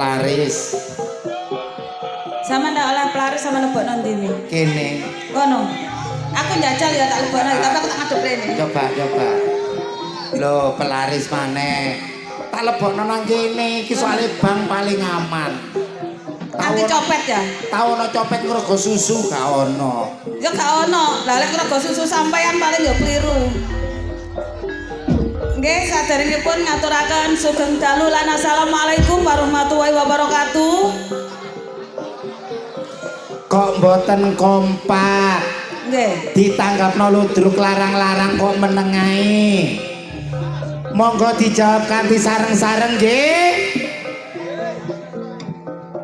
Pelaris. Sama ndak oleh pelaris sama lebokno ndini. Kene. Kono. Aku njajal ya tak lebokno tapi aku tak ngadep rene. Coba. Loh, pelaris maneh. Tak lebokno nang kene iki soalé bang paling aman. Anti copet ya? Tau ono copet ngrego susu gak ono. Ya gak ono. Lah lek ngrego susu sampean paling ya kliru. Nggih, saderengipun ngaturaken sugeng dalu lan assalamualaikum warahmatullahi wabarakatuh. Kok mboten kompak? Nggih. Ditanggapno ludruk larang-larang kok menengae. Monggo dijawab kanthi sareng-sareng nggih.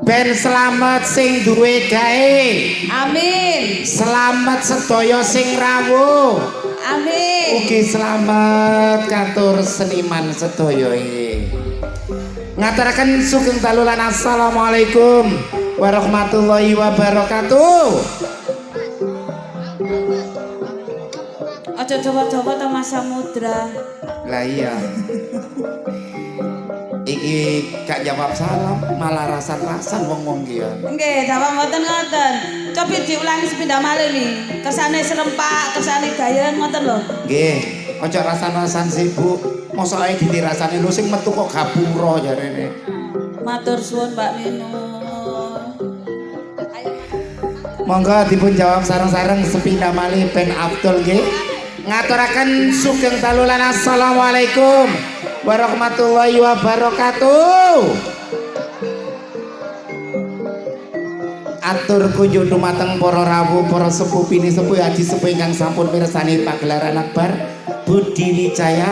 Ben selamat sing duwe gawe. Amin. Selamat sedaya sing rawuh. Amin. Ugi selamat katur seniman sedaya iki. Ngaturaken sugeng dalu lan assalamualaikum warahmatullahi wabarakatuh. Aja coba-coba to Mas Samudra. Lah iya. Iki gak jawab salam malah rasan-rasan wong-wong ki ya. Nggih, dawa mboten ngoten. Cobi diulangi sepindah malih nih. Kersane serempak, kersane gayeng ngoten lho. Nggih, aja rasan-rasan sih Bu. Mosok ae ditirasane lho sing metu kok gapura jarene. Matur suwun Mbak Nino. Monggo dipun jawab sareng-sareng sepindah malih Ben Abdul nggih. Ngaturaken sugeng dalu lan assalamualaikum warahmatullahi wabarakatuh. Atur kunjuk dumateng para rawuh, para sepuh pini sepuh haji sepuh ingkang sampun mirsani pagelaran akbar Budi Wijaya.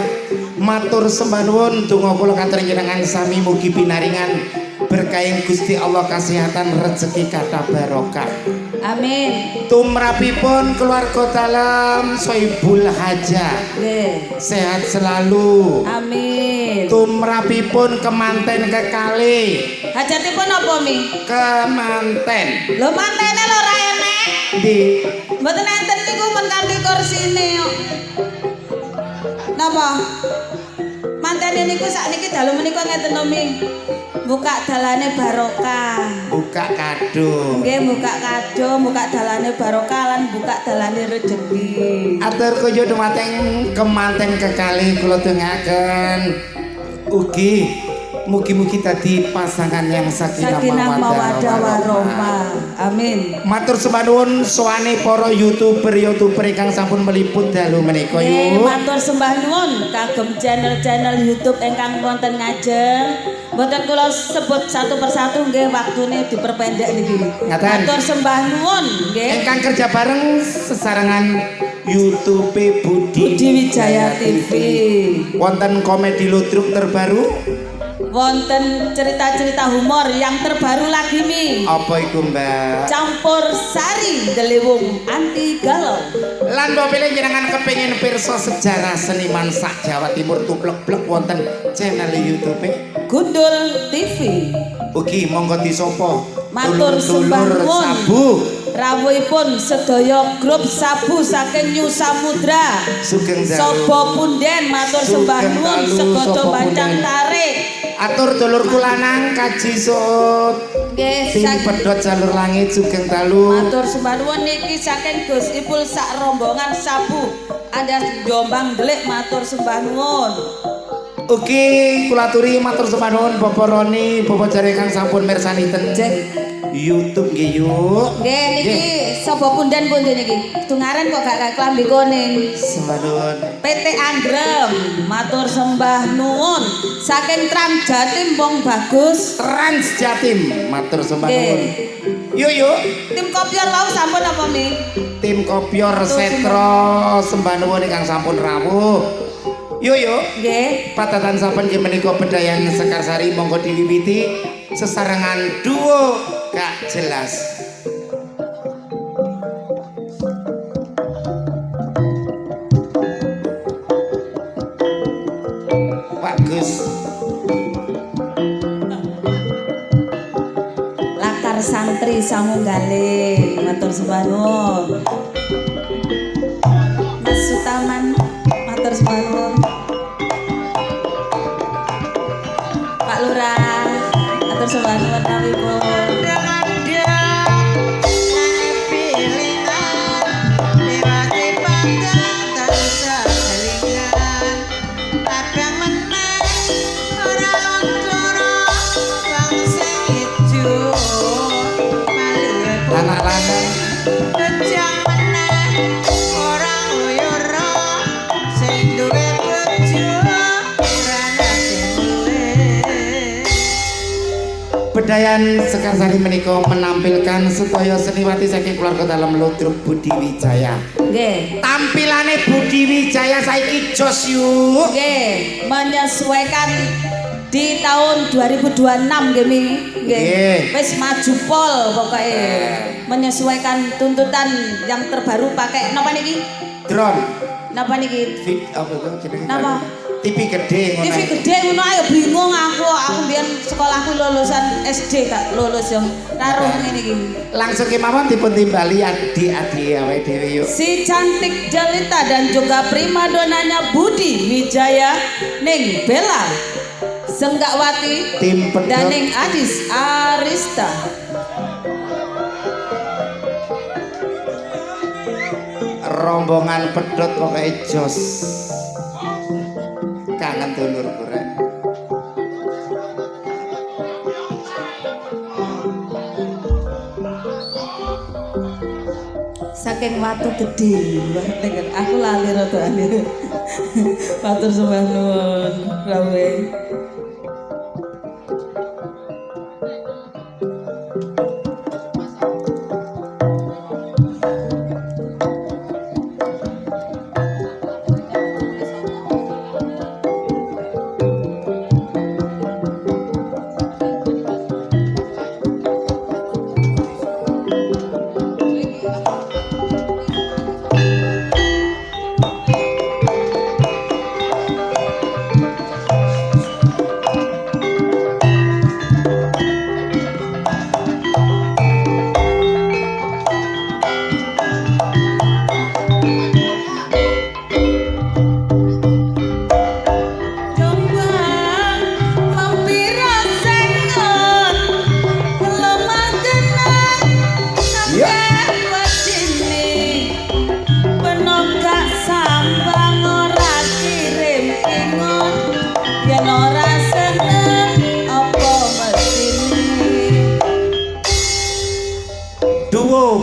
Matur sembah nuwun donga kula katur njenengan sami mugi pinaringan berkahing Gusti Allah kesehatan rezeki kathah barokah. Amin. Tumrapipun keluarga dalam Soibul Haja. Nggih. Sehat selalu. Amin. Tumrapipun kemanten kekalih. Hajatipun apa Mi? Kemanten. Lho mantene lho ora enek. Di Mboten enten niku men kanthi kursine kok. Napa? Mantene niku sakniki dalu menika ngeten lho Mi. Buka dalane barokah. buka kado. Nggih, buka kado, buka dalane barokah lan buka dalane rejeki. Atur kunjuk dumateng kemanten kekalih kula dongaken. Ugi mugi-mugi tadi pasangan yang sakinah mawaddah warahmah. Amin. Matur sembah nuwun sowane para YouTuber ingkang sampun meliput dalu menika Nggih, yuk. matur sembah nuwun kagem channel-channel YouTube ingkang wonten ngajeng. Mboten kula sebut satu persatu nggih waktune diperpendek niki. Ngaten. Matur sembah nuwun nggih. Ingkang kerja bareng sesarengan YouTube Budi Wijaya TV. Wonten komedi ludruk terbaru. Wonten cerita-cerita humor yang terbaru lagi Mi. Apa iku Mbak? Campur Sari Delewung Anti Galau. Lan mbok pilih jenengan kepengin pirsa sejarah seniman sak Jawa Timur tuplek-plek wonten channel YouTube Gundul TV. Ugi monggo disopo. Matur sembah nuwun. Sabu. Rawuhipun sedaya grup sabu saking New Samudra. Sugeng dalu. Sobo Punden matur sembah Sugeng nuwun dalu, segodo Sobo bancang Punden. tarik. Atur dulurku lanang kaji sut. Nggih, Tim pedhot jalur langit sugeng dalu. matur sembah nuwun niki saking Gus Ipul sak rombongan sabu. Ada Jombang Delik matur sembah nuwun. Ugi kula aturi matur sembah nuwun Bapak Roni, Bapak Jare kang sampun mirsani ten YouTube nggih yuk. Nggih niki Sobo Punden pundi niki? Tungaren kok gak klambi kuning. Sembah nuwun. PT Anggrem matur sembah nuwun saking Tram Jatim Wong Bagus. Trans Jatim matur sembah Nggih. nuwun. Yuk. Tim kopior wau sampun apa Mi? Tim Kopior Setro sembah nuwun ingkang sampun rawuh. Yuk. Nggih. Patatan saben nggih menika Bedayan Sekarsari monggo diwiwiti sesarengan duo gak jelas. Bagus. Lakar santri Samunggaling matur sembah nuwun. Mas Sutaman matur sembah nuwun. Pak Lurah matur sembah nuwun rawuhipun. Anak lanang Bedayan Sekarsari menika menampilkan sedaya seniwati saking keluarga dalam Ludruk Budi Wijaya. Nggih. Tampilane Budi Wijaya saiki jos yuk. Nggih, menyesuaikan di tahun 2026 nggih Mi. Nggih. Wis maju pol pokoknya. Menyesuaikan tuntutan yang terbaru pakai napa niki? Drone. Napa niki? Apa itu jenenge? Napa? TV gede ngono. TV gede ngono ayo bingung aku mbiyen sekolahku lulusan SD gak lulus yo karo ngene iki. Langsung kemawon dipun timbali adik-adik awake dhewe yuk. Si cantik jelita dan juga primadonanya Budi Wijaya ning Bella Senggakwati Tim pedot dan ning Adis Arista. rombongan pedot pokoknya jos. Kangen dulur kurang. Saking watu gede, aku lali rada aneh. Matur sembah nuwun, rawuh.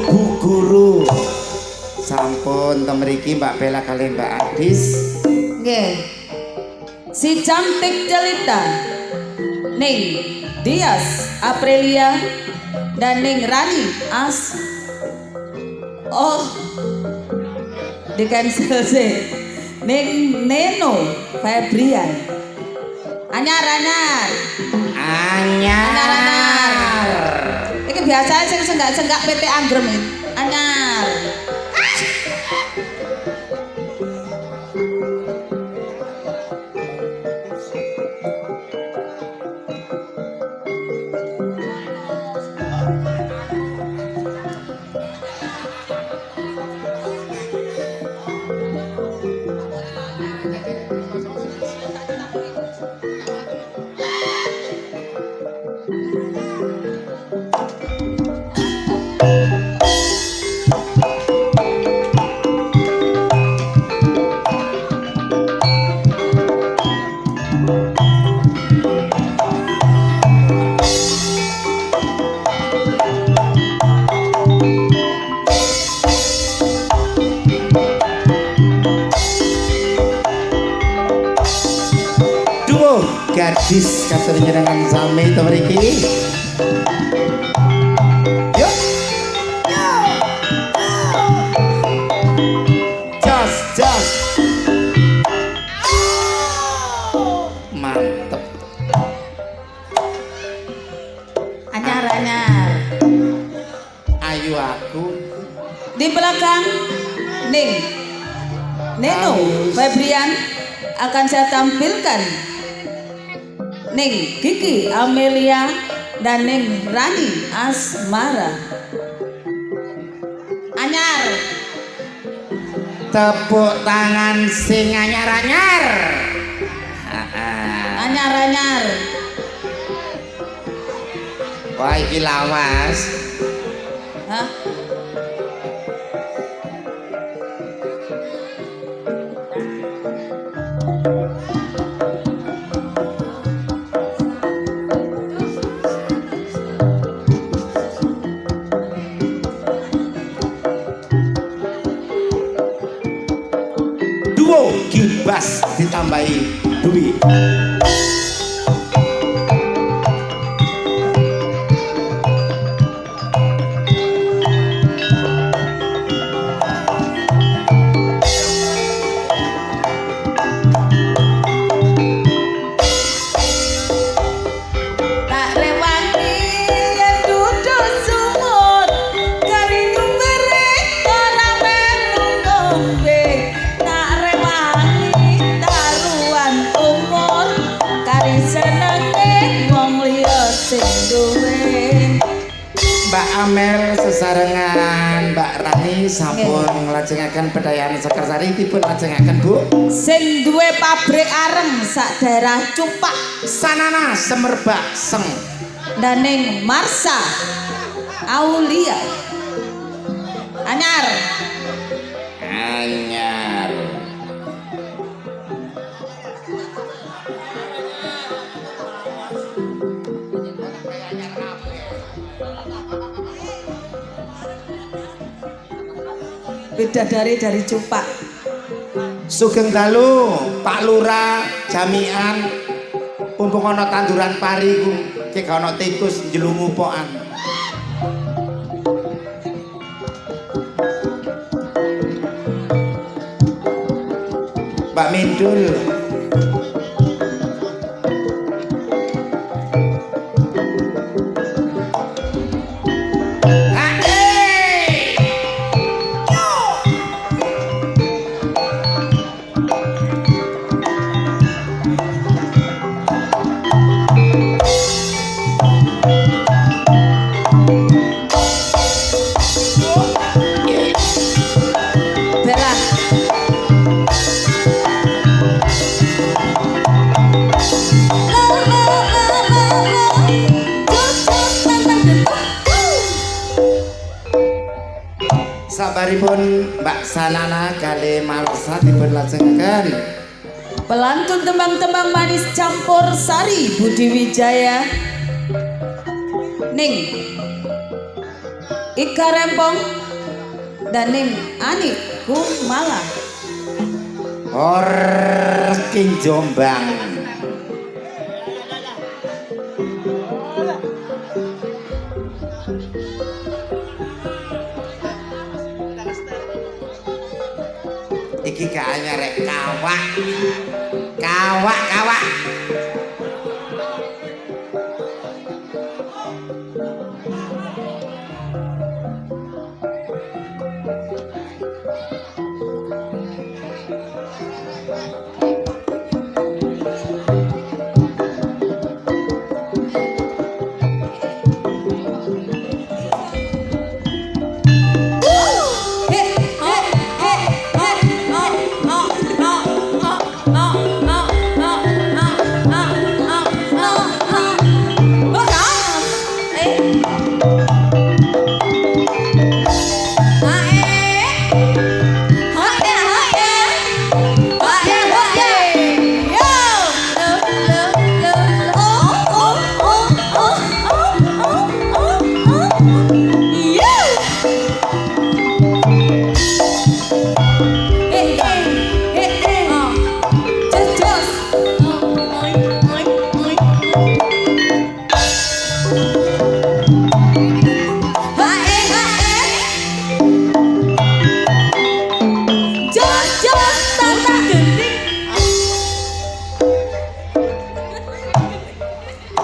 Bu Guru sampun temeriki Mbak Bella kali Mbak Adis. Nggih. Si cantik jelita ning Dias Aprilia dan ning Rani As. Oh, di cancel sih. Ning Neno Febrian. Anyar. Iki biasanya sing senggak-senggak PT Anggrem iki. Anyar. Gadis kasurnya dengan sami temeriki. Yuk. Jos. Mantep. Anyar. Ayu aku. Di belakang ning Neno Febrian akan saya tampilkan ning Kiki Amelia dan ning Rani Asmara. Anyar. Tepuk tangan sing anyar. Anyar. Wah iki lawas. Hah? Duo Gibas ditambahi Dwi. Tak rewangi yen duduk sumur kari nyumbere ora melu ngombe. Tak rewangi taruhan umur kari senenge wong liya sing duwe. Mbak Amel sesarengan Mbak Rani sampun nglajengaken Bedayan Sekarsari dipun lajengaken Bu. Sing duwe pabrik areng sak daerah Cupak Sanana Semerbak Seng. daning Marsa Aulia anyar. Anyar. Bidadari dari Cupak. Sugeng dalu Pak Lurah jamian mumpung ana tanduran pari ku cek ana tikus njlungupokan. Mbak Mindul. Bella. Sabaripun Mbak Sanana kali Marsa dipun lajengaken Pelantun tembang-tembang manis campur sari Budi Wijaya ning Ika Rempong dan ning Ani Kumala. Or King Jombang. Iki gak anyarek kawak. Kawak.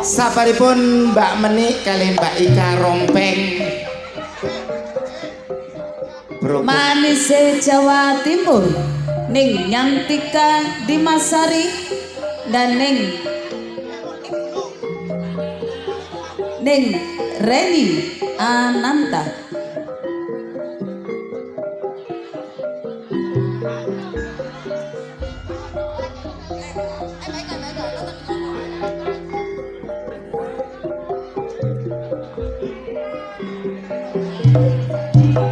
Sabaripun Mbak Menik kali Mbak Ika Rompeng. Manis Jawa Timur ning Nyantika Dimasari dan ning Reni Ananta. Anyar.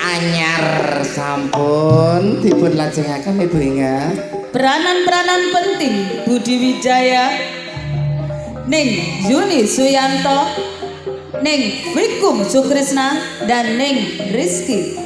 Anyar sampun dipun lajengaken Ibu Inga. Peranan-peranan penting Budi Wijaya, Ning Yuni Suyanto, Ning Wikum Sukrisna, dan Ning Rizky.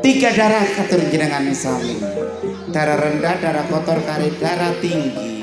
Tiga darah katurunjenengan sami. Darah rendah, darah kotor, kari darah tinggi.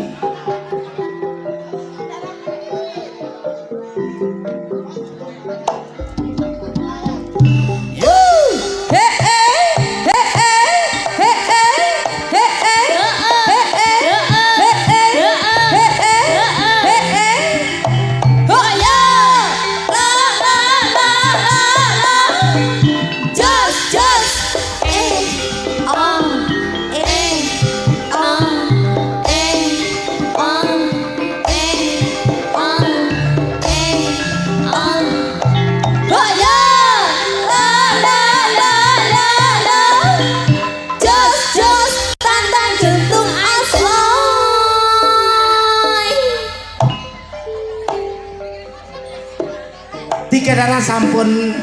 Tiga darah sampun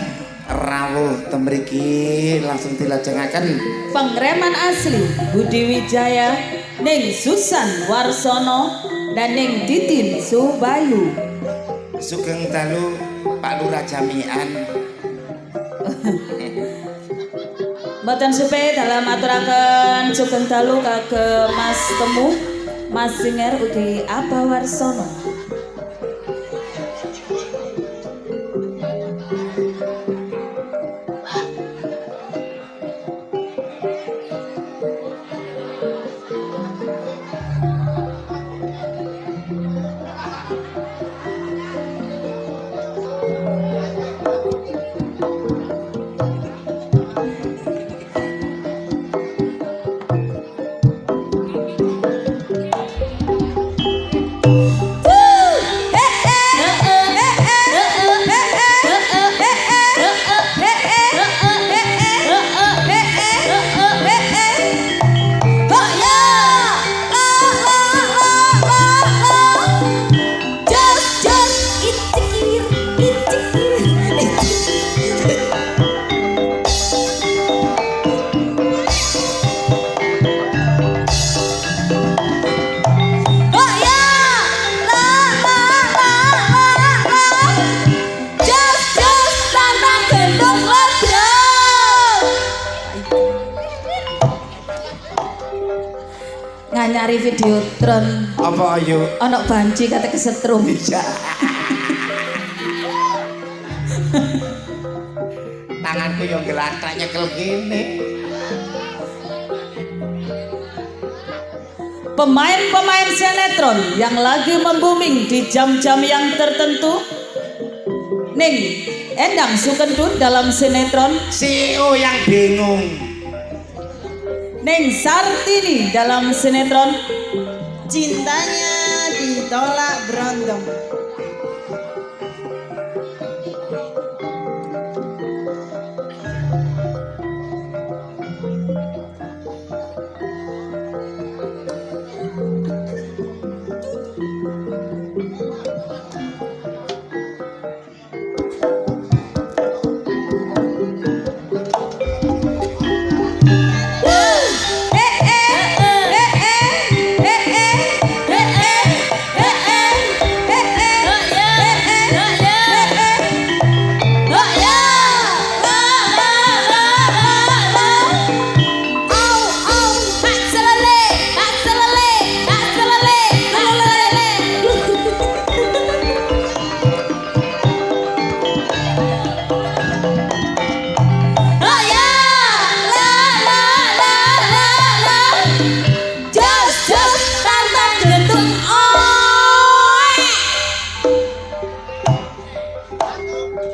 rawuh temriki langsung dilajengaken Pengreman asli Budi Wijaya, Ning Susan Warsono, dan Ning Titin Subayu. Sugeng dalu Pak Lurah Jamian. Mboten supe dalam aturaken sugeng dalu kagem Mas Temu, Mas Singer ugi Apa Warsono. Nyari video tron apa ayo ono banci kata kesetrum. Iya. Tanganku yang gelatak nyekel gini. Pemain-pemain sinetron yang lagi membuming di jam-jam yang tertentu, Ning Endang Sukendut dalam sinetron CEO yang bingung, Ning Sartini dalam sinetron Cintanya Ditolak Berondong.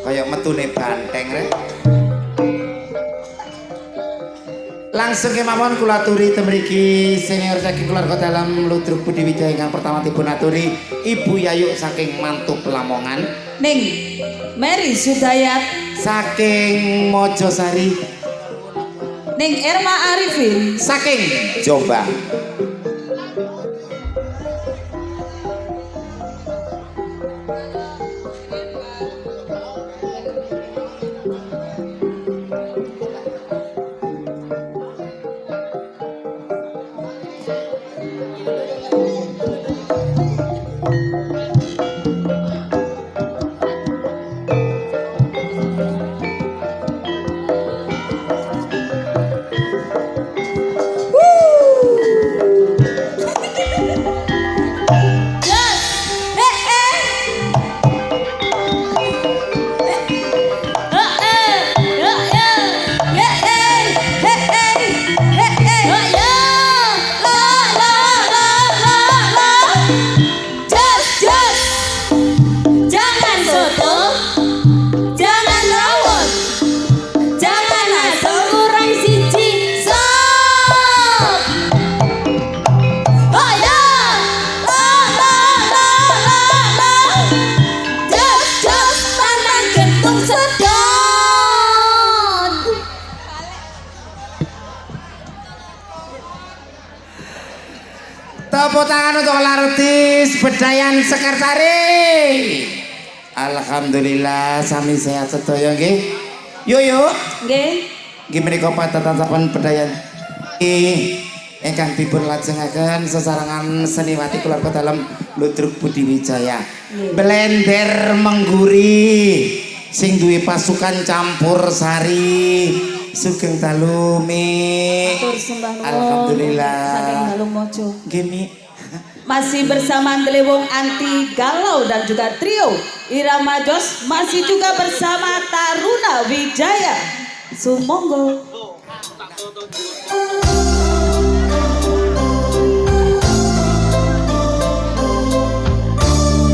Kayak metune banteng rek. Langsung kemawon kula aturi temriki senior saking keluarga dalam Ludruk Budi Wijaya ingkang pertama dipun aturi Ibu Yayu saking Mantuk Lamongan. Ning Mary Sudayat Saking Mojosari. Ning Irma Arifin Saking Jombang. Tepuk tangan untuk Lartis Bedayan Sekertari. Alhamdulillah sami sehat sedaya nggih. Yo. nggih. Nggih menika padatan sampun Bedayan. Ingkang dipun lajengaken sesarangan seniwati keluarga dalam Ludruk Budi Wijaya. Blender Mengguri sing duwe pasukan campur sari. Sugeng dalu Mi. Matur sembah nuwun. Alhamdulillah. Saking Galung Mojo. Nggih Mi. Masih bersama Delewong Anti Galau dan juga trio Irama Jos, masih juga bersama Taruna Wijaya. Sumonggo.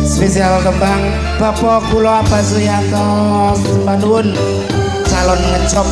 Spesial kembang Bapak Kula Abbas Suyanto sembah nuwun calon ngecop.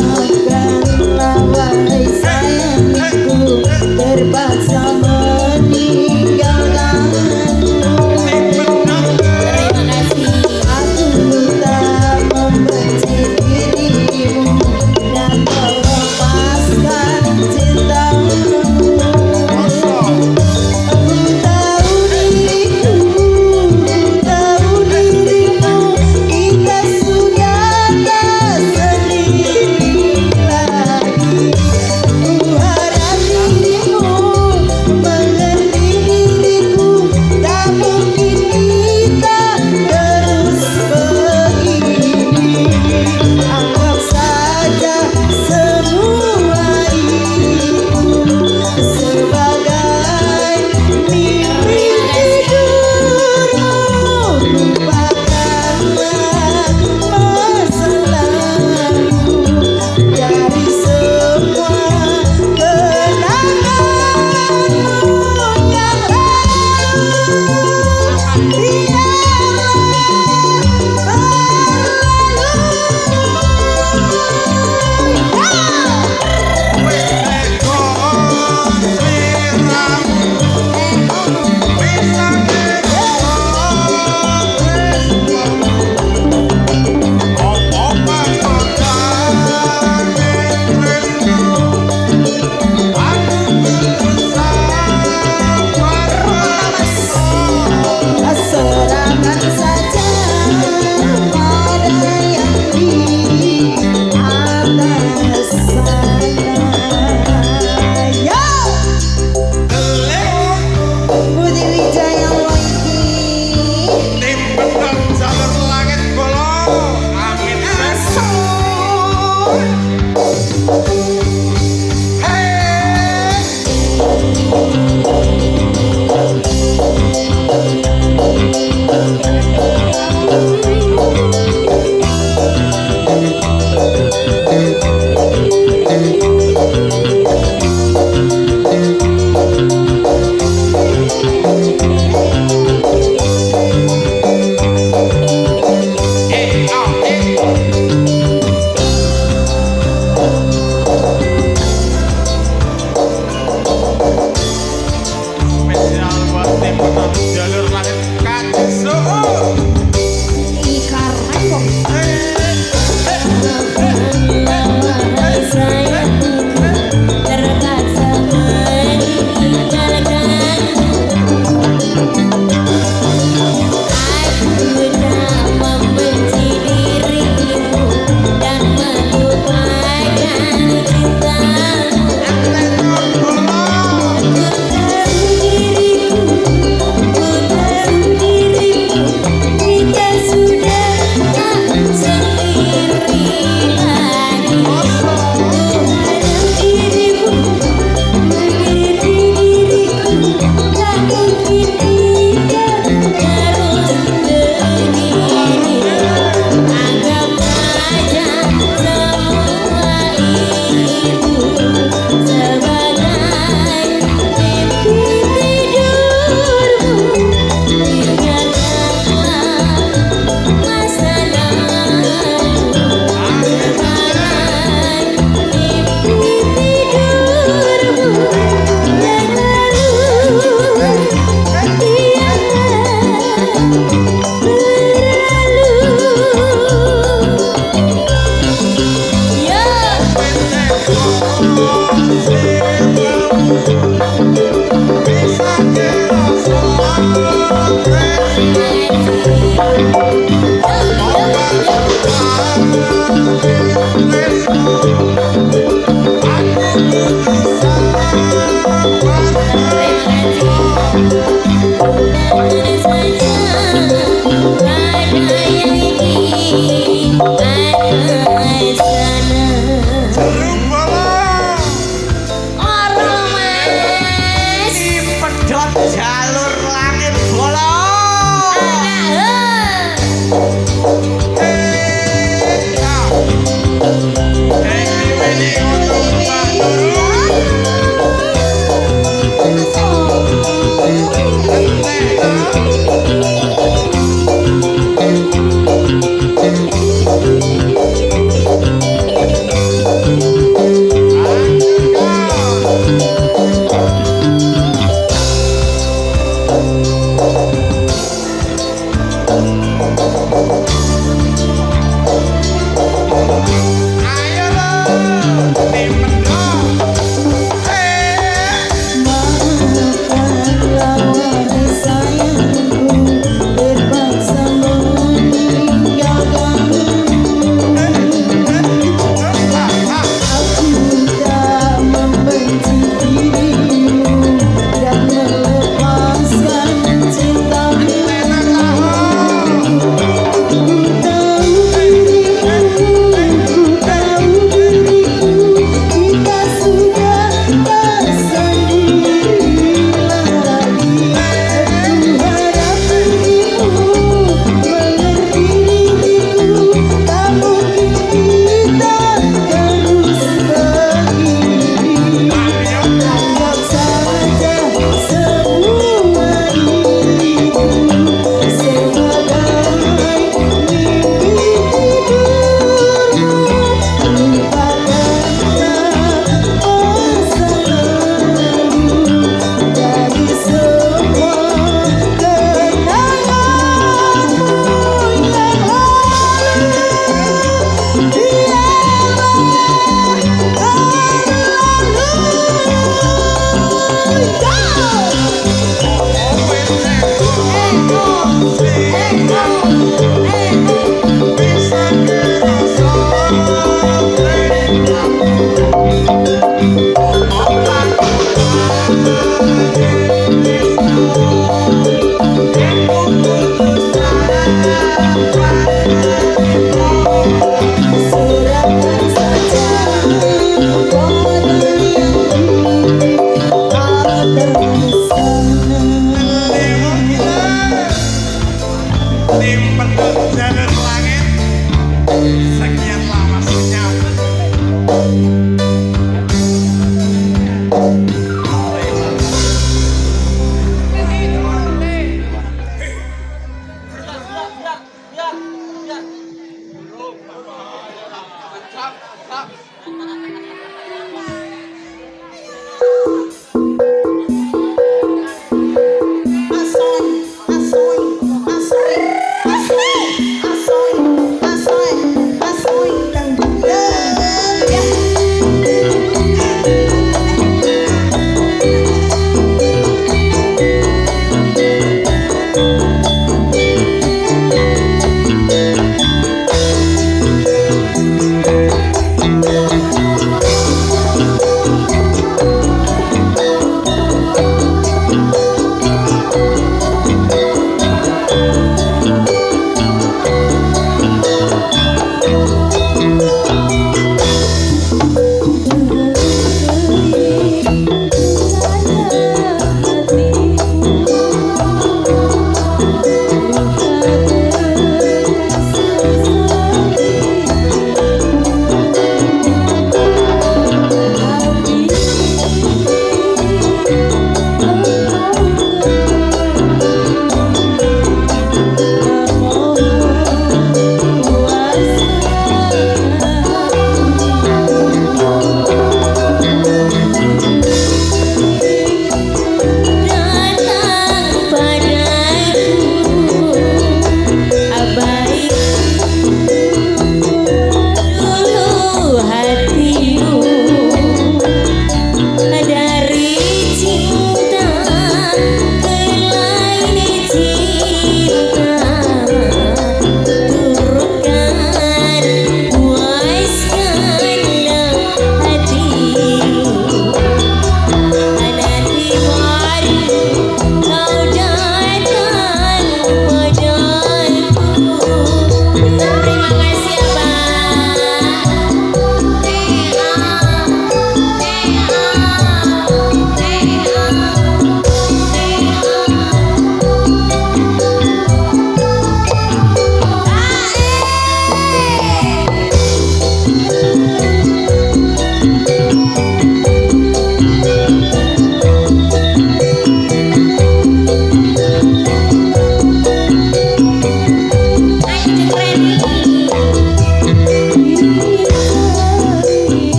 Maafkanlah wahai sayangku.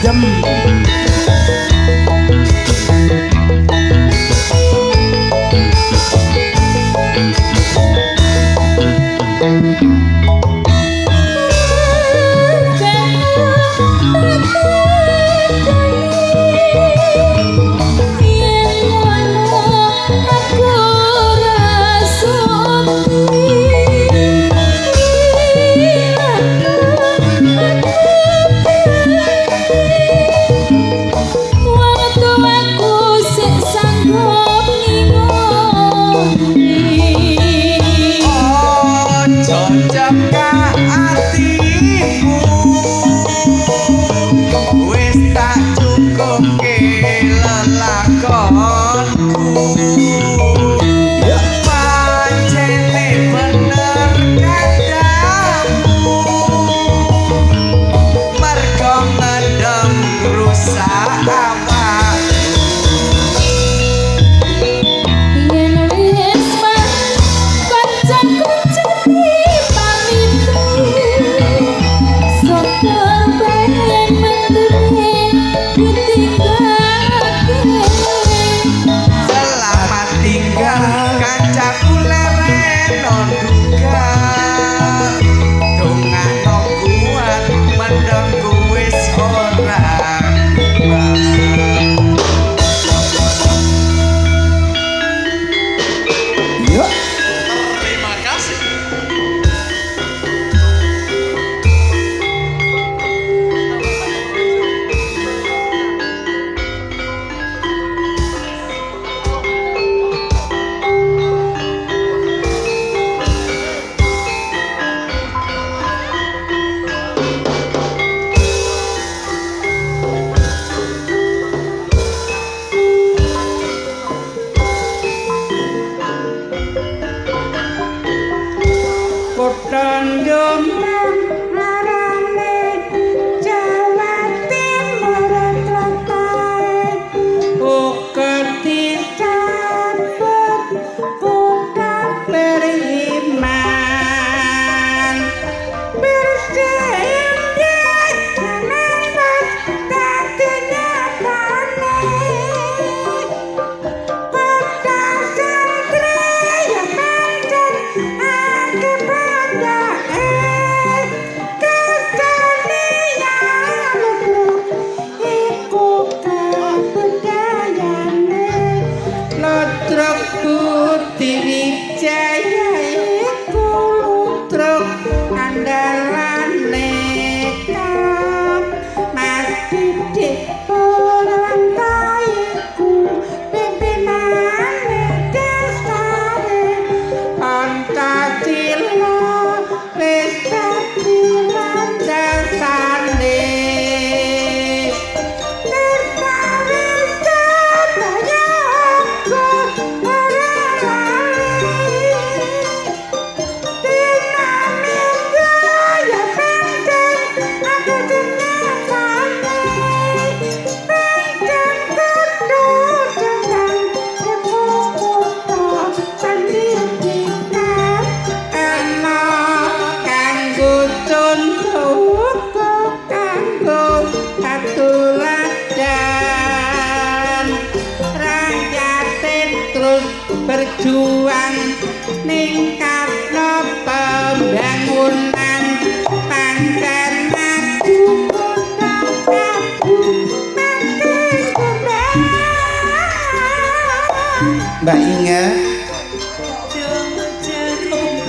adem. berjuang ningkatno pembangunan pancen maju Mbak Inga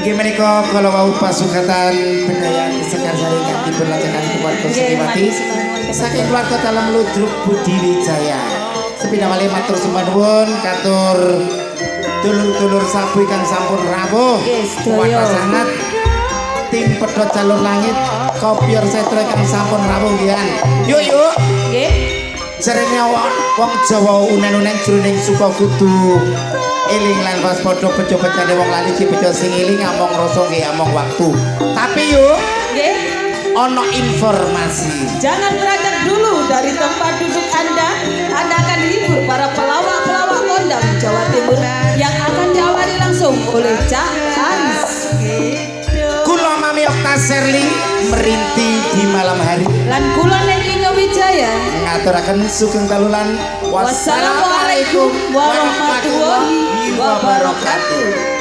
nggih menika kala wau pasukatan Bedayan Sekarsari kanthi berlajakan keluarga Setiwati saking keluarga dalam Ludruk Budi Wijaya sepindah malih matur sembah nuwun katur dulur-dulur sabu kang sampun rawuh kuwata sangat tim pedhot jalur langit kopior setra kang sampun rawuh nggih yuk nggih jarene wong Jawa unen-unen jroning suka kudu eling lan waspada bejo-bejane wong lali iki bejo sing eling among rasa nggih among waktu tapi yuk nggih ana informasi jangan beranjak dulu dari tempat duduk Anda akan dihibur para pelawak-pelawak kondang Jawa Timur yang akan diawali langsung oleh Cak Hans kula Mami Okta Serli merintih di malam hari. Lan kula Niki Wijaya Ngaturaken sugeng dalulan. wassalamualaikum warahmatullahi wabarakatuh.